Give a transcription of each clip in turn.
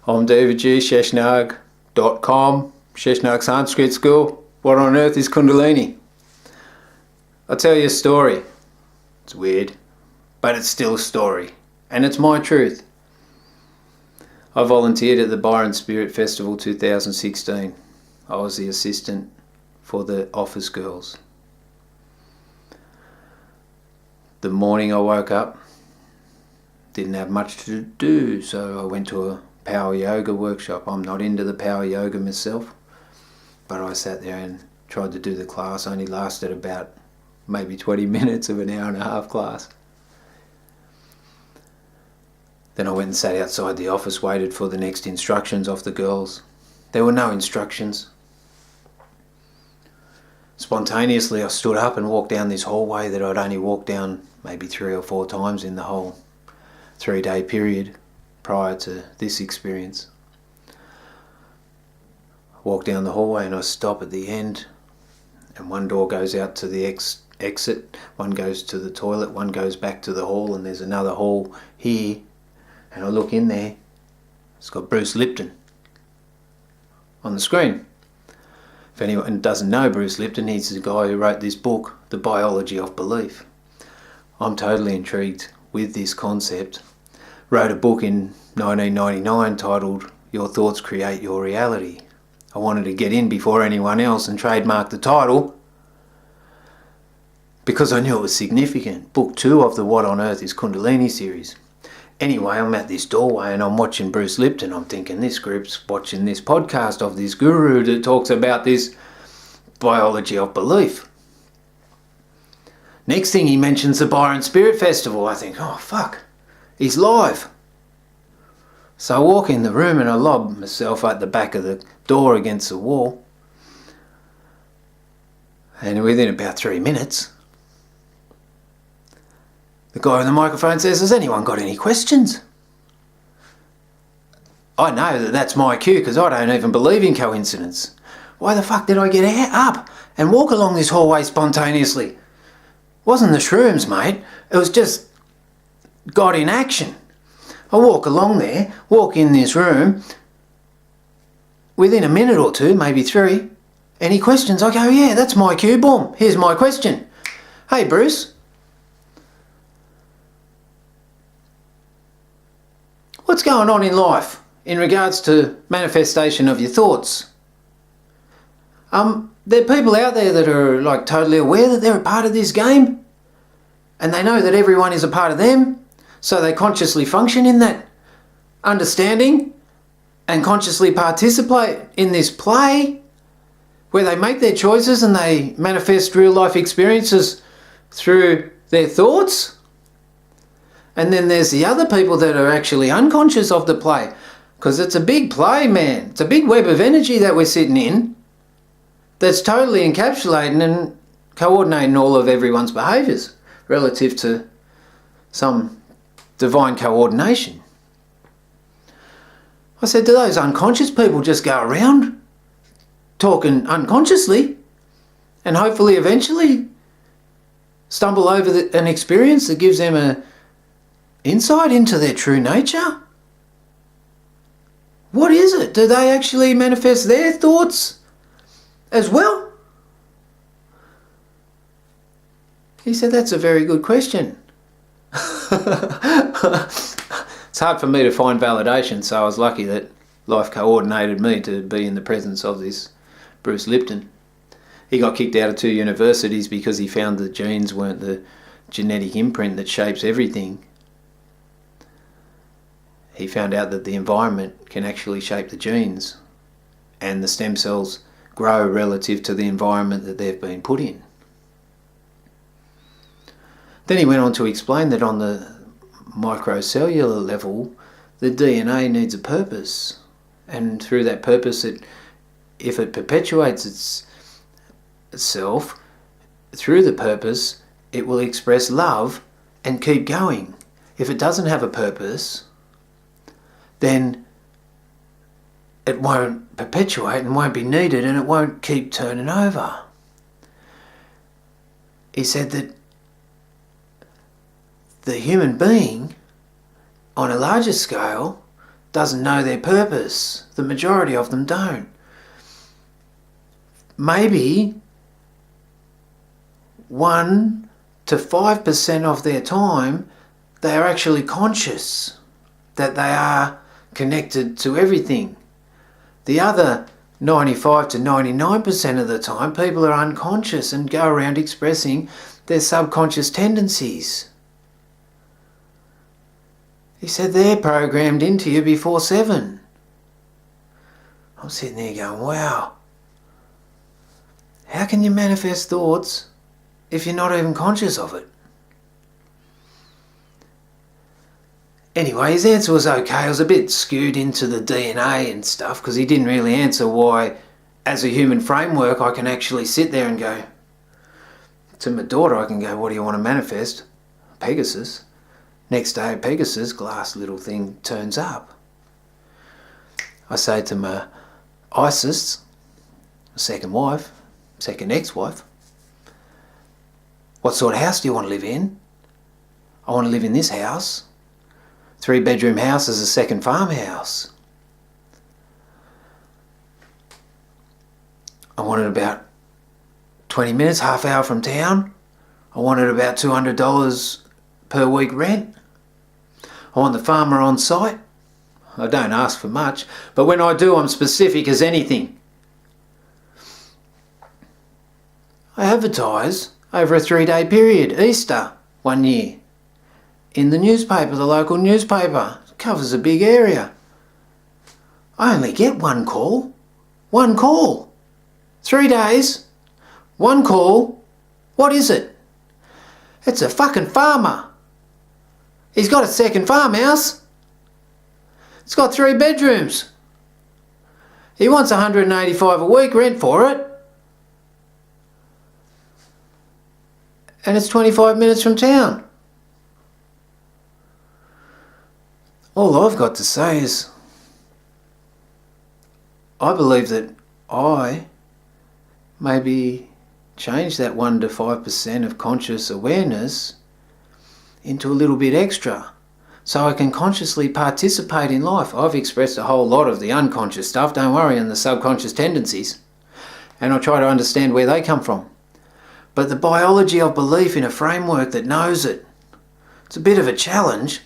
I'm David G. Sheshnag.com, Sheshnag Sanskrit School. What on earth is Kundalini? I'll tell you a story. It's weird, but it's still a story, and it's my truth. I volunteered at the Byron Spirit Festival 2016. I was the assistant for the office girls. The morning I woke up, didn't have much to do, so I went to a power yoga workshop. I'm not into the power yoga myself, but I sat there and tried to do the class. Only lasted about maybe 20 minutes of an hour and a half class. Then I went and sat outside the office, waited for the next instructions off the girls. There were no instructions. Spontaneously I stood up and walked down this hallway that I'd only walked down maybe 3 or 4 times in the whole 3-day period prior to this experience. I walk down the hallway and I stop at the end, and one door goes out to the exit, one goes to the toilet, one goes back to the hall, and there's another hall here, and I look in there. It's got Bruce Lipton on the screen. If anyone doesn't know Bruce Lipton, he's the guy who wrote this book, The Biology of Belief. I'm totally intrigued with this concept. Wrote a book in 1999 titled Your Thoughts Create Your Reality. I wanted to get in before anyone else and trademark the title because I knew it was significant. Book 2 of the What on Earth is Kundalini series. Anyway, I'm at this doorway and I'm watching Bruce Lipton. I'm thinking this group's watching this podcast of this guru that talks about this biology of belief. Next thing he mentions the Byron Spirit Festival. I think, oh fuck, he's live. So I walk in the room and I lob myself at the back of the door against the wall. And within about 3 minutes, the guy on the microphone says, has anyone got any questions? I know that that's my cue because I don't even believe in coincidence. Why the fuck did I get up and walk along this hallway spontaneously? It wasn't the shrooms, mate. It was just God in action. I walk along there, walk in this room. Within a minute or 2, maybe 3, any questions? I go, yeah, that's my cue. Boom, here's my question. Hey, Bruce. What's going on in life in regards to manifestation of your thoughts? There are people out there that are like totally aware that they're a part of this game, and they know that everyone is a part of them, so they consciously function in that understanding and consciously participate in this play where they make their choices and they manifest real life experiences through their thoughts. And then there's the other people that are actually unconscious of the play, because it's a big play, man. It's a big web of energy that we're sitting in that's totally encapsulating and coordinating all of everyone's behaviours relative to some divine coordination. I said, do those unconscious people just go around talking unconsciously and hopefully eventually stumble over an experience that gives them a insight into their true nature? What is it? Do they actually manifest their thoughts as well? He said, that's a very good question. It's hard for me to find validation, so I was lucky that life coordinated me to be in the presence of this Bruce Lipton. He got kicked out of 2 universities because he found the genes weren't the genetic imprint that shapes everything. He found out that the environment can actually shape the genes, and the stem cells grow relative to the environment that they've been put in. Then he went on to explain that on the microcellular level, the DNA needs a purpose, and through that purpose, if it perpetuates itself through the purpose, it will express love and keep going. If it doesn't have a purpose, then it won't perpetuate and won't be needed, and it won't keep turning over. He said that the human being, on a larger scale, doesn't know their purpose. The majority of them don't. Maybe 1 to 5% of their time they are actually conscious that they are connected to everything. The other 95 to 99% of the time, people are unconscious and go around expressing their subconscious tendencies. He said they're programmed into you before 7. I'm sitting there going, wow. How can you manifest thoughts if you're not even conscious of it? Anyway, his answer was okay. It was a bit skewed into the DNA and stuff because he didn't really answer why, as a human framework, I can actually sit there and go, to my daughter, I can go, what do you want to manifest? Pegasus. Next day, Pegasus, glass little thing, turns up. I say to my Isis, second wife, second ex-wife, what sort of house do you want to live in? I want to live in this house. 3-bedroom house is a second farmhouse. I want it about 20 minutes, half hour from town. I want it about $200 per week rent. I want the farmer on site. I don't ask for much, but when I do, I'm specific as anything. I advertise over a 3-day period, Easter, 1 year. In the newspaper, the local newspaper. It covers a big area. I only get 1 call. 1 call. 3 days. 1 call. What is it? It's a fucking farmer. He's got a second farmhouse. It's got 3 bedrooms. He wants $185 a week rent for it. And it's 25 minutes from town. All I've got to say is, I believe that I maybe change that 1 to 5% of conscious awareness into a little bit extra so I can consciously participate in life. I've expressed a whole lot of the unconscious stuff, don't worry, and the subconscious tendencies, and I'll try to understand where they come from. But the biology of belief in a framework that knows it, it's a bit of a challenge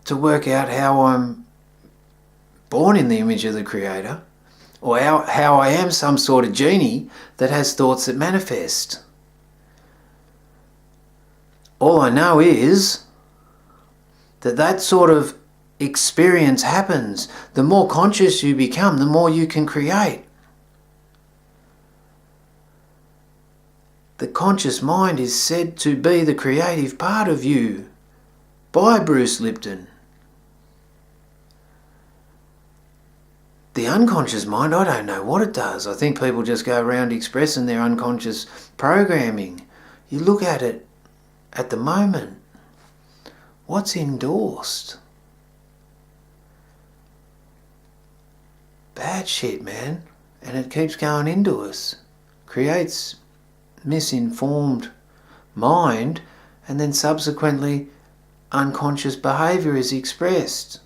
to work out how I'm born in the image of the Creator, or how I am some sort of genie that has thoughts that manifest. All I know is that that sort of experience happens. The more conscious you become, the more you can create. The conscious mind is said to be the creative part of you by Bruce Lipton. The unconscious mind, I don't know what it does. I think people just go around expressing their unconscious programming. You look at it at the moment. What's endorsed? Bad shit, man. And it keeps going into us. Creates misinformed mind, and then subsequently unconscious behaviour is expressed.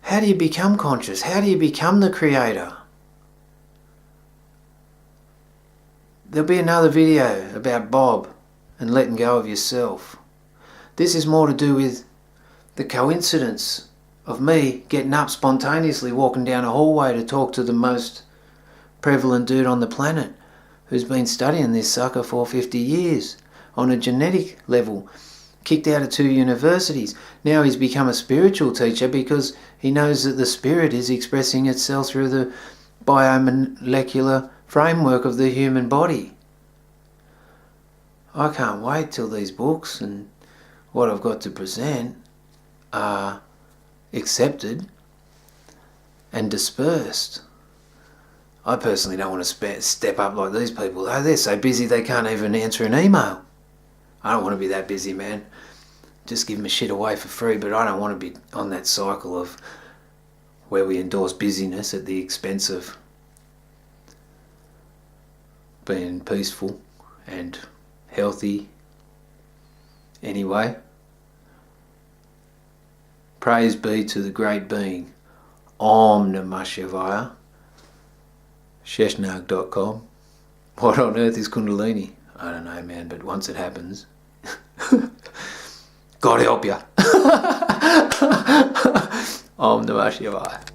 How do you become conscious? How do you become the creator? There'll be another video about Bob and letting go of yourself. This is more to do with the coincidence of me getting up spontaneously, walking down a hallway to talk to the most prevalent dude on the planet who's been studying this sucker for 50 years on a genetic level, kicked out of 2 universities. Now he's become a spiritual teacher because he knows that the spirit is expressing itself through the biomolecular framework of the human body. I can't wait till these books and what I've got to present are accepted and dispersed. I personally don't want to step up like these people. Oh, they're so busy they can't even answer an email. I don't want to be that busy, man. Just give my shit away for free, but I don't want to be on that cycle of where we endorse busyness at the expense of being peaceful and healthy. Anyway, Praise be to the great being. Om Namah Shivaya. Sheshnag.com. What on earth is Kundalini? I don't know, man, but once it happens, God help you. Om Namah Shivaya.